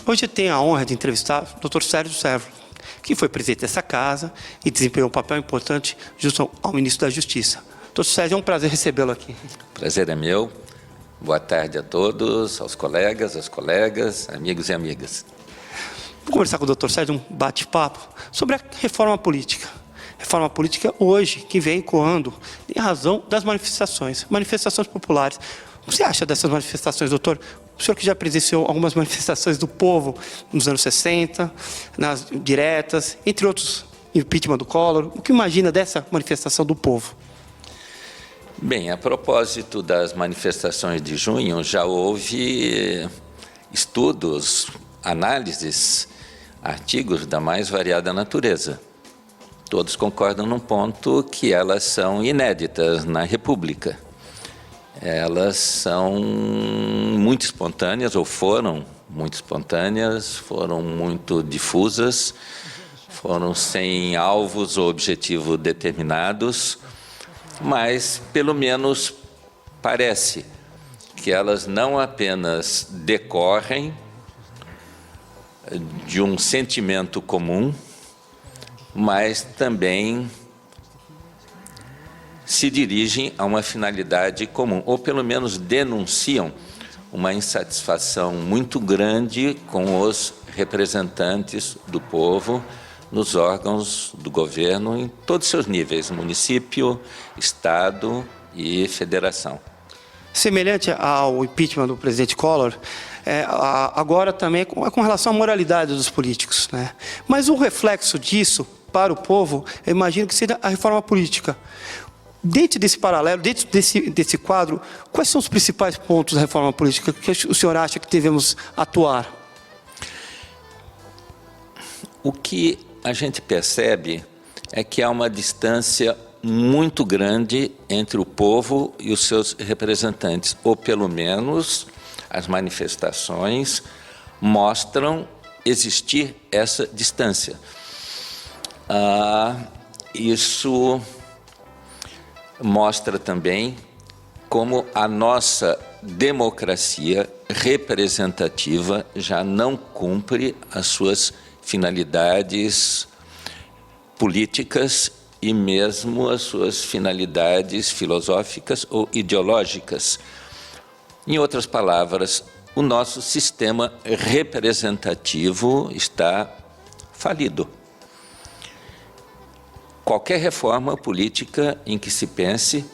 Hoje eu tenho a honra de entrevistar o Dr. Sérgio Servo, que foi presidente dessa casa e desempenhou um papel importante junto ao ministro da Justiça. Dr. Sérgio, é um prazer recebê-lo aqui. Prazer é meu. Boa tarde a todos, aos colegas, às colegas, amigos e amigas. Vou conversar com o Dr. Sérgio, um bate-papo sobre a reforma política. Reforma política hoje, que vem ecoando em razão das manifestações populares. O que você acha dessas manifestações, doutor? O senhor que já presenciou algumas manifestações do povo nos anos 60, nas diretas, entre outros, impeachment do Collor, o que imagina dessa manifestação do povo? Bem, a propósito das manifestações de junho, já houve estudos, análises, artigos da mais variada natureza. Todos concordam num ponto que elas são inéditas na República. Elas são muito espontâneas, ou foram muito espontâneas, foram muito difusas, foram sem alvos ou objetivo determinados, mas, pelo menos, parece que elas não apenas decorrem de um sentimento comum, mas também se dirigem a uma finalidade comum, ou pelo menos denunciam uma insatisfação muito grande com os representantes do povo nos órgãos do governo em todos os seus níveis, município, estado e federação. Semelhante ao impeachment do presidente Collor, agora também é com relação à moralidade dos políticos, né? Mas o reflexo disso para o povo, eu imagino que seja a reforma política. Dentro desse paralelo, dentro desse quadro, quais são os principais pontos da reforma política que o senhor acha que devemos atuar? O que a gente percebe é que há uma distância muito grande entre o povo e os seus representantes, ou pelo menos as manifestações mostram existir essa distância. Isso mostra também como a nossa democracia representativa já não cumpre as suas finalidades políticas e mesmo as suas finalidades filosóficas ou ideológicas. Em outras palavras, o nosso sistema representativo está falido. Qualquer reforma política em que se pense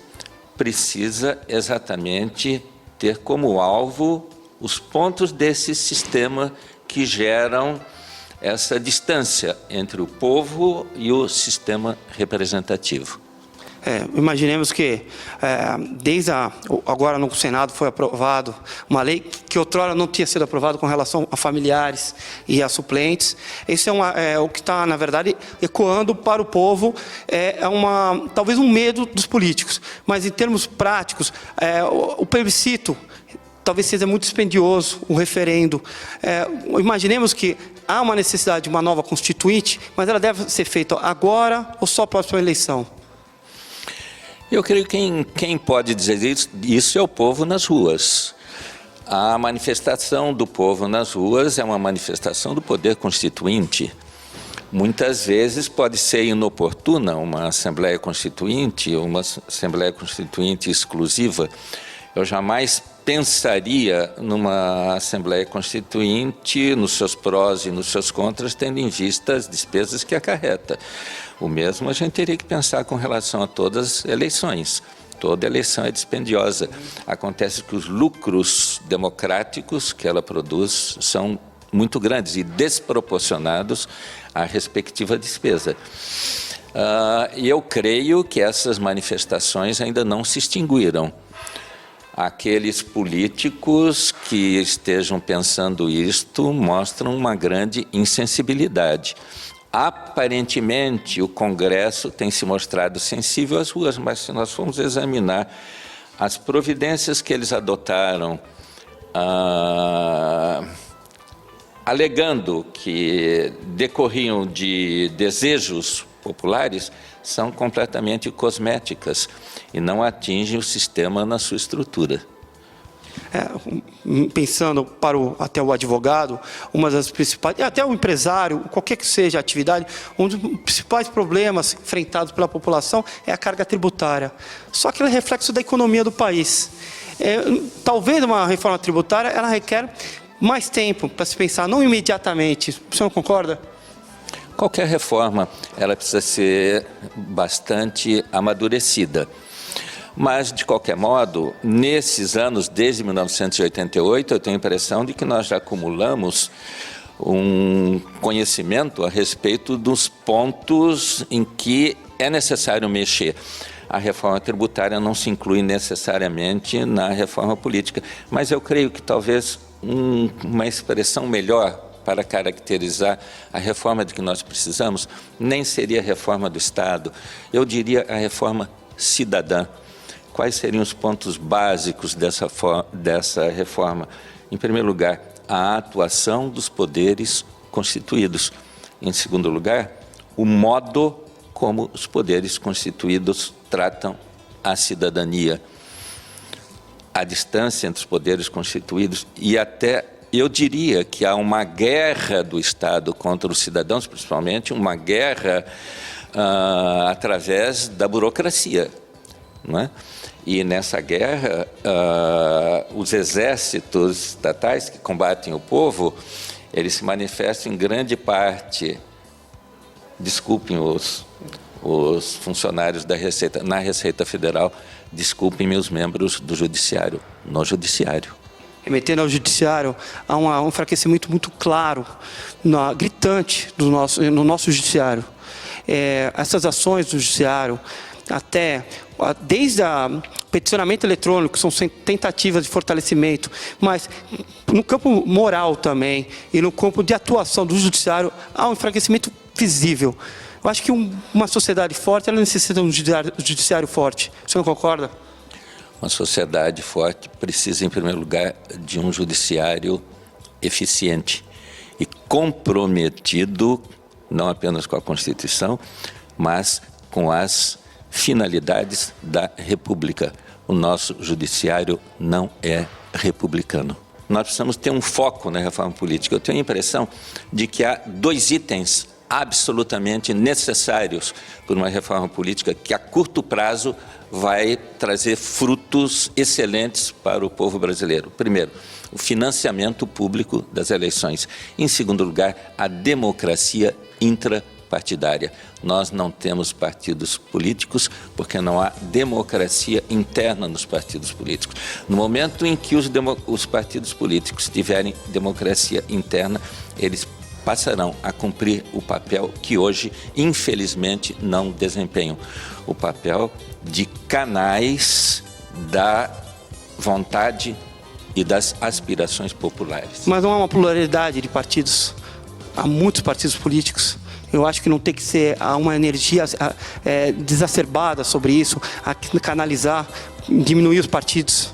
precisa exatamente ter como alvo os pontos desse sistema que geram essa distância entre o povo e o sistema representativo. Imaginemos que, agora no Senado foi aprovado uma lei que outrora não tinha sido aprovada com relação a familiares e a suplentes. Isso é o que está, na verdade, ecoando para o povo, talvez um medo dos políticos. Mas, em termos práticos, o plebiscito talvez seja muito dispendioso, o referendo. Imaginemos que há uma necessidade de uma nova constituinte, mas ela deve ser feita agora ou só a próxima eleição? Eu creio que quem pode dizer isso é o povo nas ruas. A manifestação do povo nas ruas é uma manifestação do poder constituinte. Muitas vezes pode ser inoportuna uma Assembleia Constituinte exclusiva. Eu jamais pensaria numa Assembleia Constituinte, nos seus prós e nos seus contras, tendo em vista as despesas que acarreta. O mesmo a gente teria que pensar com relação a todas as eleições. Toda eleição é dispendiosa. Acontece que os lucros democráticos que ela produz são muito grandes e desproporcionados à respectiva despesa. E eu creio que essas manifestações ainda não se extinguiram. Aqueles políticos que estejam pensando isto mostram uma grande insensibilidade. Aparentemente, o Congresso tem se mostrado sensível às ruas, mas se nós formos examinar as providências que eles adotaram, alegando que decorriam de desejos populares, são completamente cosméticas e não atingem o sistema na sua estrutura. pensando até o advogado, uma das principais, e até o empresário, qualquer que seja a atividade, um dos principais problemas enfrentados pela população é a carga tributária. Só que ela é reflexo da economia do país. Talvez uma reforma tributária, ela requer mais tempo para se pensar, não imediatamente. O senhor concorda? Qualquer reforma, ela precisa ser bastante amadurecida. Mas, de qualquer modo, nesses anos, desde 1988, eu tenho a impressão de que nós já acumulamos um conhecimento a respeito dos pontos em que é necessário mexer. A reforma tributária não se inclui necessariamente na reforma política, mas eu creio que talvez uma expressão melhor para caracterizar a reforma de que nós precisamos nem seria a reforma do Estado, eu diria a reforma cidadã. Quais seriam os pontos básicos dessa reforma? Em primeiro lugar, a atuação dos poderes constituídos. Em segundo lugar, o modo como os poderes constituídos tratam a cidadania. A distância entre os poderes constituídos e até, eu diria que há uma guerra do Estado contra os cidadãos, principalmente uma guerra através da burocracia, não é? E nessa guerra, os exércitos estatais que combatem o povo, eles se manifestam em grande parte, desculpem os funcionários da Receita, na Receita Federal, desculpem meus membros do Judiciário, no Judiciário. Remetendo ao Judiciário, há um enfraquecimento muito claro, gritante no nosso Judiciário. Essas ações do Judiciário, desde o peticionamento eletrônico, são tentativas de fortalecimento, mas no campo moral também e no campo de atuação do Judiciário, há um enfraquecimento visível. Eu acho que uma sociedade forte, ela necessita de um judiciário forte. O senhor concorda? Uma sociedade forte precisa, em primeiro lugar, de um judiciário eficiente e comprometido, não apenas com a Constituição, mas com as finalidades da República. O nosso judiciário não é republicano. Nós precisamos ter um foco na reforma política. Eu tenho a impressão de que há 2 itens absolutamente necessários por uma reforma política que a curto prazo vai trazer frutos excelentes para o povo brasileiro. Primeiro, o financiamento público das eleições. Em segundo lugar, a democracia intrapartidária. Nós não temos partidos políticos porque não há democracia interna nos partidos políticos. No momento em que os partidos políticos tiverem democracia interna, eles passarão a cumprir o papel que hoje, infelizmente, não desempenham. O papel de canais da vontade e das aspirações populares. Mas não há uma pluralidade de partidos. Há muitos partidos políticos. Eu acho que não tem que ser uma energia desacerbada sobre isso, a canalizar, diminuir os partidos.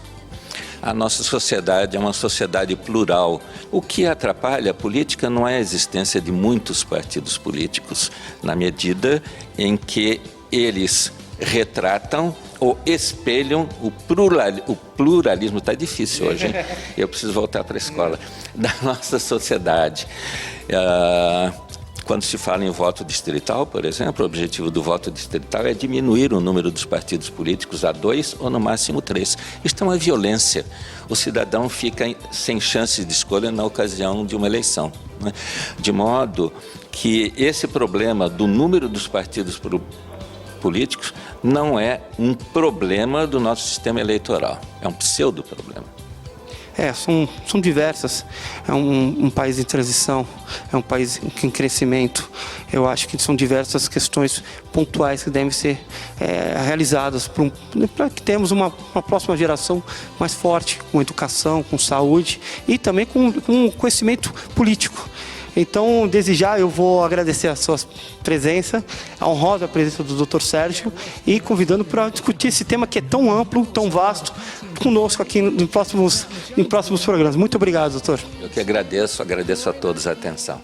A nossa sociedade é uma sociedade plural. O que atrapalha a política não é a existência de muitos partidos políticos, na medida em que eles retratam ou espelham o pluralismo, está difícil hoje, hein? Eu preciso voltar para a escola, da nossa sociedade. Quando se fala em voto distrital, por exemplo, o objetivo do voto distrital é diminuir o número dos partidos políticos a 2 ou no máximo 3. Isto é uma violência. O cidadão fica sem chances de escolha na ocasião de uma eleição, né? De modo que esse problema do número dos partidos políticos não é um problema do nosso sistema eleitoral, é um pseudo-problema. São diversas. É um país em transição, é um país em crescimento. Eu acho que são diversas questões pontuais que devem ser realizadas para que tenhamos uma próxima geração mais forte, com educação, com saúde e também com conhecimento político. Então, desde já, eu vou agradecer a sua presença, a honrosa presença do Dr. Sérgio e convidando para discutir esse tema que é tão amplo, tão vasto, conosco aqui em próximos programas. Muito obrigado, doutor. Eu que agradeço a todos a atenção.